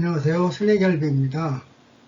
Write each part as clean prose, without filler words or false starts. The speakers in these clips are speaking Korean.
안녕하세요. 슬래기할배입니다.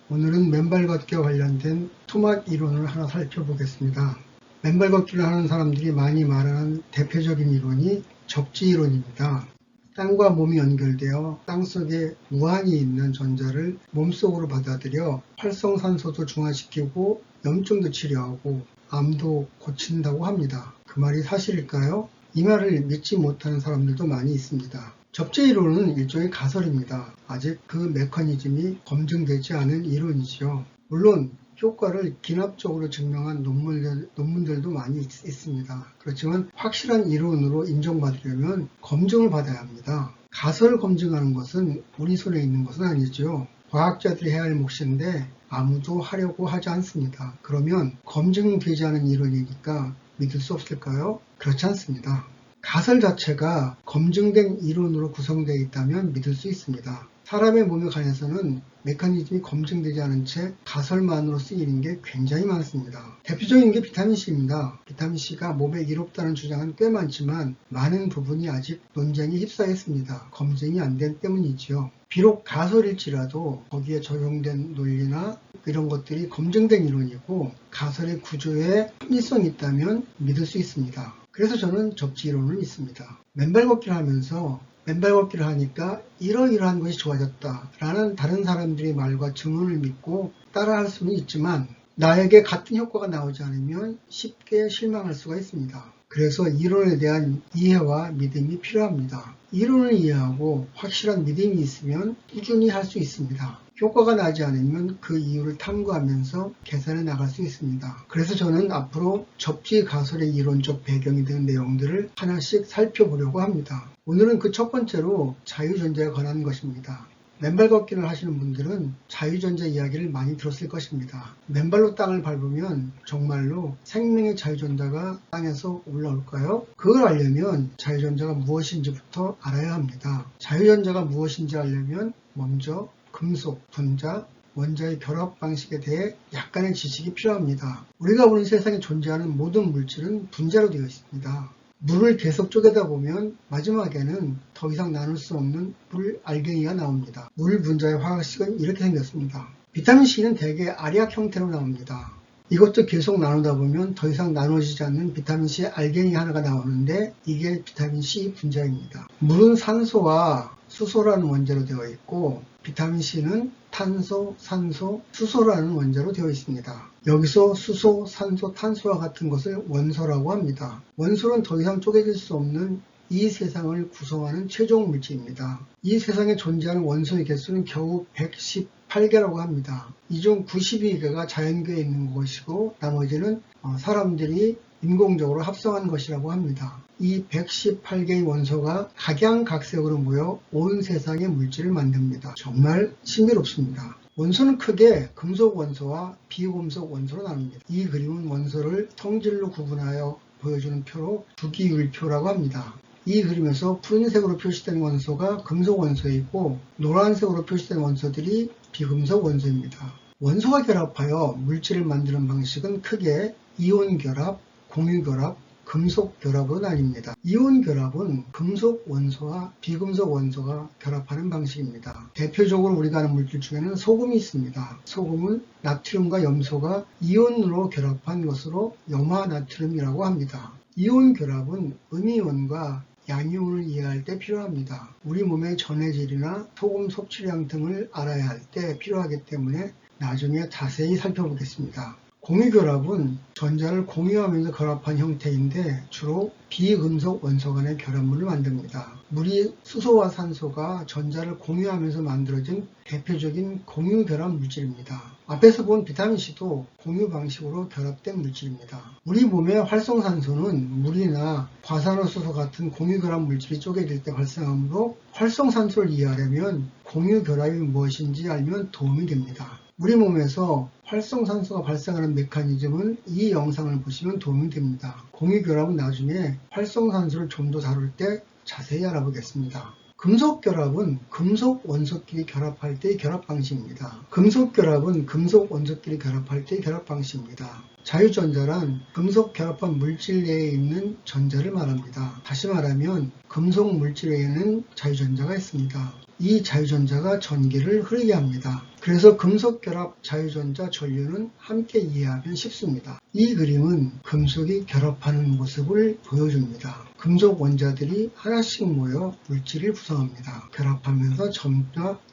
오늘은 맨발 걷기와 관련된 토막 이론을 하나 살펴보겠습니다. 맨발 걷기를 하는 사람들이 많이 말하는 대표적인 이론이 접지 이론입니다. 땅과 몸이 연결되어 땅속에 무한히 있는 전자를 몸속으로 받아들여 활성산소도 중화시키고 염증도 치료하고 암도 고친다고 합니다. 그 말이 사실일까요? 이 말을 믿지 못하는 사람들도 많이 있습니다. 접지 이론은 일종의 가설입니다. 아직 그 메커니즘이 검증되지 않은 이론이지요. 물론 효과를 기납적으로 증명한 논문들도 많이 있습니다. 그렇지만 확실한 이론으로 인정받으려면 검증을 받아야 합니다. 가설을 검증하는 것은 우리 손에 있는 것은 아니죠. 과학자들이 해야 할 몫인데 아무도 하려고 하지 않습니다. 그러면 검증되지 않은 이론이니까 믿을 수 없을까요? 그렇지 않습니다. 가설 자체가 검증된 이론으로 구성되어 있다면 믿을 수 있습니다. 사람의 몸에 관해서는 메커니즘이 검증되지 않은 채 가설만으로 쓰이는 게 굉장히 많습니다. 대표적인 게 비타민C입니다. 비타민C가 몸에 이롭다는 주장은 꽤 많지만 많은 부분이 아직 논쟁에 휩싸여 있습니다. 검증이 안 된 때문이지요. 비록 가설일지라도 거기에 적용된 논리나 이런 것들이 검증된 이론이고 가설의 구조에 합리성이 있다면 믿을 수 있습니다. 그래서 저는 접지 이론을 믿습니다. 맨발 걷기를 하면서 맨발 걷기를 하니까 이러이러한 것이 좋아졌다 라는 다른 사람들의 말과 증언을 믿고 따라할 수는 있지만 나에게 같은 효과가 나오지 않으면 쉽게 실망할 수가 있습니다. 그래서 이론에 대한 이해와 믿음이 필요합니다. 이론을 이해하고 확실한 믿음이 있으면 꾸준히 할 수 있습니다. 효과가 나지 않으면 그 이유를 탐구하면서 개선해 나갈 수 있습니다. 그래서 저는 앞으로 접지 가설의 이론적 배경이 되는 내용들을 하나씩 살펴보려고 합니다. 오늘은 그 첫 번째로 자유존재에 관한 것입니다. 맨발 걷기를 하시는 분들은 자유존재 이야기를 많이 들었을 것입니다. 맨발로 땅을 밟으면 정말로 생명의 자유존재가 땅에서 올라올까요? 그걸 알려면 자유존재가 무엇인지부터 알아야 합니다. 자유존재가 무엇인지 알려면 먼저 금속, 분자, 원자의 결합 방식에 대해 약간의 지식이 필요합니다. 우리가 보는 세상에 존재하는 모든 물질은 분자로 되어 있습니다. 물을 계속 쪼개다 보면 마지막에는 더 이상 나눌 수 없는 물 알갱이가 나옵니다. 물 분자의 화학식은 이렇게 생겼습니다. 비타민C는 대개 아리악 형태로 나옵니다. 이것도 계속 나누다 보면 더 이상 나눠지지 않는 비타민C 알갱이 하나가 나오는데 이게 비타민C 분자입니다. 물은 산소와 수소라는 원자로 되어 있고 비타민C는 탄소, 산소, 수소라는 원자로 되어 있습니다. 여기서 수소, 산소, 탄소와 같은 것을 원소라고 합니다. 원소는 더 이상 쪼개질 수 없는 이 세상을 구성하는 최종 물질입니다. 이 세상에 존재하는 원소의 개수는 겨우 118개라고 합니다. 이 중 92개가 자연계에 있는 것이고 나머지는 사람들이 인공적으로 합성한 것이라고 합니다. 이 118개의 원소가 각양각색으로 모여 온 세상의 물질을 만듭니다. 정말 신비롭습니다. 원소는 크게 금속 원소와 비금속 원소로 나눕니다. 이 그림은 원소를 성질로 구분하여 보여주는 표로 주기율표라고 합니다. 이 그림에서 푸른색으로 표시된 원소가 금속 원소이고 노란색으로 표시된 원소들이 비금속 원소입니다. 원소가 결합하여 물질을 만드는 방식은 크게 이온 결합, 공유 결합, 금속 결합으로 나뉩니다. 이온 결합은 금속 원소와 비금속 원소가 결합하는 방식입니다. 대표적으로 우리가 아는 물질 중에는 소금이 있습니다. 소금은 나트륨과 염소가 이온으로 결합한 것으로 염화나트륨이라고 합니다. 이온 결합은 음이온과 양이온을 이해할 때 필요합니다. 우리 몸의 전해질이나 소금 섭취량 등을 알아야 할 때 필요하기 때문에 나중에 자세히 살펴보겠습니다. 공유결합은 전자를 공유하면서 결합한 형태인데 주로 비금속 원소 간의 결합물을 만듭니다. 물이 수소와 산소가 전자를 공유하면서 만들어진 대표적인 공유결합 물질입니다. 앞에서 본 비타민C도 공유 방식으로 결합된 물질입니다. 우리 몸의 활성산소는 물이나 과산화수소 같은 공유결합 물질이 쪼개질 때 발생하므로 활성산소를 이해하려면 공유결합이 무엇인지 알면 도움이 됩니다. 우리 몸에서 활성산소가 발생하는 메커니즘은 이 영상을 보시면 도움이 됩니다. 공유결합은 나중에 활성산소를 좀 더 다룰 때 자세히 알아보겠습니다. 금속결합은 금속 원소끼리 결합할 때의 결합 방식입니다. 금속결합은 금속 원소끼리 결합할 때의 결합 방식입니다. 자유전자란 금속 결합한 물질 내에 있는 전자를 말합니다. 다시 말하면 금속 물질에는 자유전자가 있습니다. 이 자유전자가 전기를 흐르게 합니다. 그래서 금속 결합 자유전자 전류는 함께 이해하면 쉽습니다. 이 그림은 금속이 결합하는 모습을 보여줍니다. 금속 원자들이 하나씩 모여 물질을 구성합니다. 결합하면서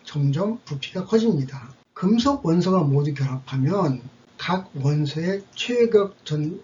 점점 부피가 커집니다. 금속 원소가 모두 결합하면 각 원소의 최외격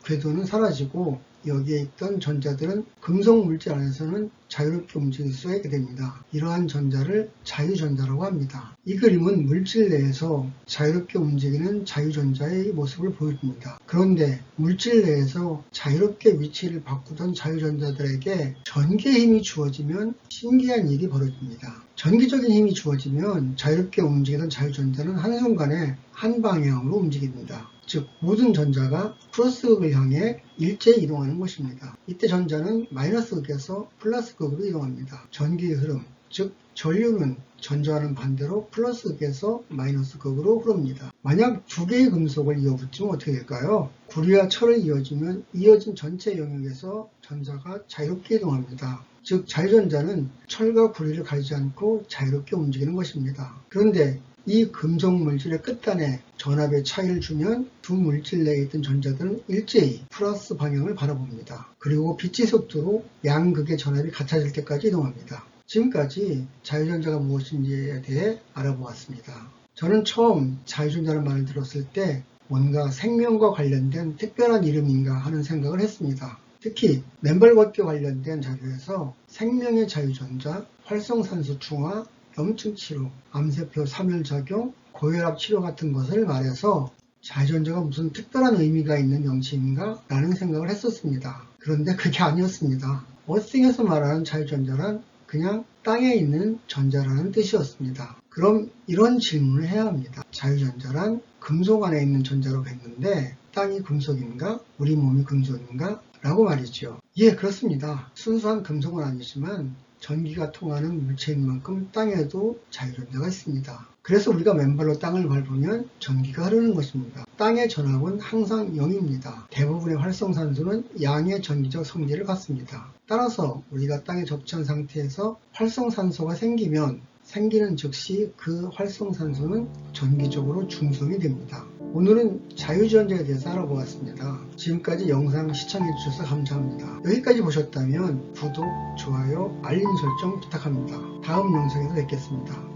궤도는 사라지고 여기에 있던 전자들은 금속 물질 안에서는 자유롭게 움직일 수 있게 됩니다. 이러한 전자를 자유전자라고 합니다. 이 그림은 물질 내에서 자유롭게 움직이는 자유전자의 모습을 보여줍니다. 그런데 물질 내에서 자유롭게 위치를 바꾸던 자유전자들에게 전기의 힘이 주어지면 신기한 일이 벌어집니다. 전기적인 힘이 주어지면 자유롭게 움직이던 자유전자는 한순간에 한 방향으로 움직입니다. 즉 모든 전자가 플러스 극을 향해 일제히 이동하는 것입니다. 이때 전자는 마이너스 극에서 플러스 극으로 이동합니다. 전기의 흐름, 즉 전류는 전자와는 반대로 플러스 극에서 마이너스 극으로 흐릅니다. 만약 두 개의 금속을 이어붙이면 어떻게 될까요? 구리와 철을 이어주면 이어진 전체 영역에서 전자가 자유롭게 이동합니다. 즉 자유전자는 철과 구리를 가리지 않고 자유롭게 움직이는 것입니다. 그런데 이 금속 물질의 끝단에 전압의 차이를 주면 두 물질 내에 있던 전자들은 일제히 플러스 방향을 바라봅니다. 그리고 빛의 속도로 양극의 전압이 같아질 때까지 이동합니다. 지금까지 자유전자가 무엇인지에 대해 알아보았습니다. 저는 처음 자유전자라는 말을 들었을 때 뭔가 생명과 관련된 특별한 이름인가 하는 생각을 했습니다. 특히 맨발 걷기 관련된 자료에서 생명의 자유전자, 활성산소 충화, 염증 치료, 암세포 사멸작용, 고혈압 치료 같은 것을 말해서 자유전자가 무슨 특별한 의미가 있는 명칭인가 라는 생각을 했었습니다. 그런데 그게 아니었습니다. 어싱에서 말하는 자유전자란 그냥 땅에 있는 전자라는 뜻이었습니다. 그럼 이런 질문을 해야 합니다. 자유전자란 금속 안에 있는 전자라고 했는데 땅이 금속인가? 우리 몸이 금속인가? 라고 말이죠. 예, 그렇습니다. 순수한 금속은 아니지만 전기가 통하는 물체인 만큼 땅에도 자유전자가 있습니다. 그래서 우리가 맨발로 땅을 밟으면 전기가 흐르는 것입니다. 땅의 전압은 항상 0입니다. 대부분의 활성산소는 양의 전기적 성질을 갖습니다. 따라서 우리가 땅에 접촉한 상태에서 활성산소가 생기는 즉시 그 활성산소는 전기적으로 중성이 됩니다. 오늘은 자유전자에 대해서 알아보았습니다. 지금까지 영상 시청해주셔서 감사합니다. 여기까지 보셨다면 구독, 좋아요, 알림 설정 부탁합니다. 다음 영상에서 뵙겠습니다.